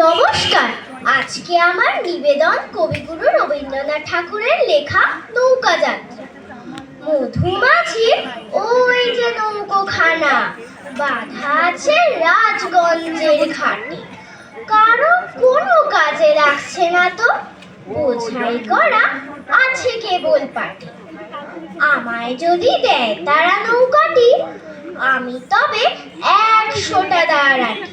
নমস্কার। আজকে আমার নিবেদন কবিগুরু রবীন্দ্রনাথ ঠাকুরের লেখা নৌকা যাত্রা। মধুমাছির ওই যে নৌকোখানা বাঁধা আছে রাজগঞ্জের ঘাটে, কারো কোনো কাজে লাগছে না তো, বোঝাই করা আছে কেবল পাটে। আমায় যদি দেয় তারা নৌকাটি, আমি তবে 100টা দাঁড়াটি,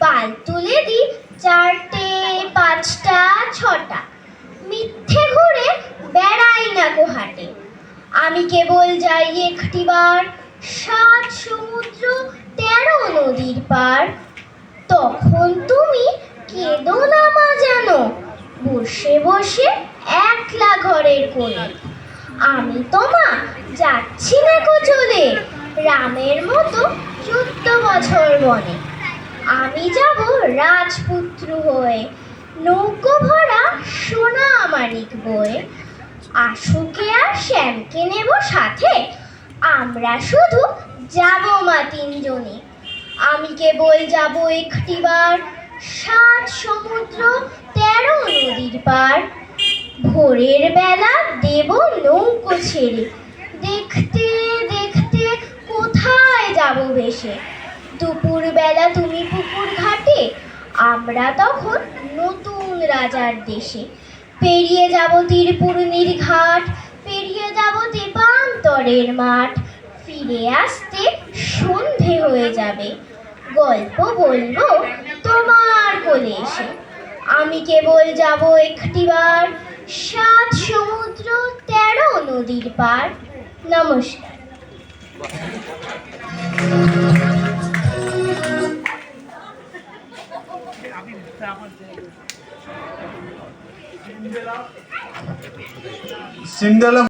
পাল তুলে দি 4টে 5টা 6টা, মিথ্যে ঘুরে বেড়াই না কোহাটে। আমি কেবল যাই একটিবার 7 সমুদ্র 13 নদীর পার, তখন তুমি কেঁদো না মা জানো, বসে বসে একলা ঘরের কোণে। আমি তো মা যাচ্ছি না চলে, রামের মতো 14 বছর বনে। আমি যাব রাজপুত্র হয়ে, নৌকো ভরা সোনা মানিক বয়ে। আশুকে আর শ্যামকে নেব সাথে, আমরা শুধু যাব মা 3 জনে। আমি কেবল যাব একটিবার 7 সমুদ্র 13 নদীর পার। ভোরের বেলা দেব নৌকো ছেড়ে, দেখতে দেখতে কোথায় যাব ভেসে। দুপুর বেলা তুমি পুকুর ঘাটে, আমরা তখন নতুন রাজার দেশে। পেরিয়ে যাব তীরপুরনির ঘাট, পেরিয়ে যাব তেপান্তরের মাঠ। ফিরে আসতে সন্ধে হয়ে যাবে, গল্প বলবো তোমার কোলে এসে। আমি কেবল যাব একটিবার 7 সমুদ্র 13 নদীর পার। নমস্কার। সিন্ডেলা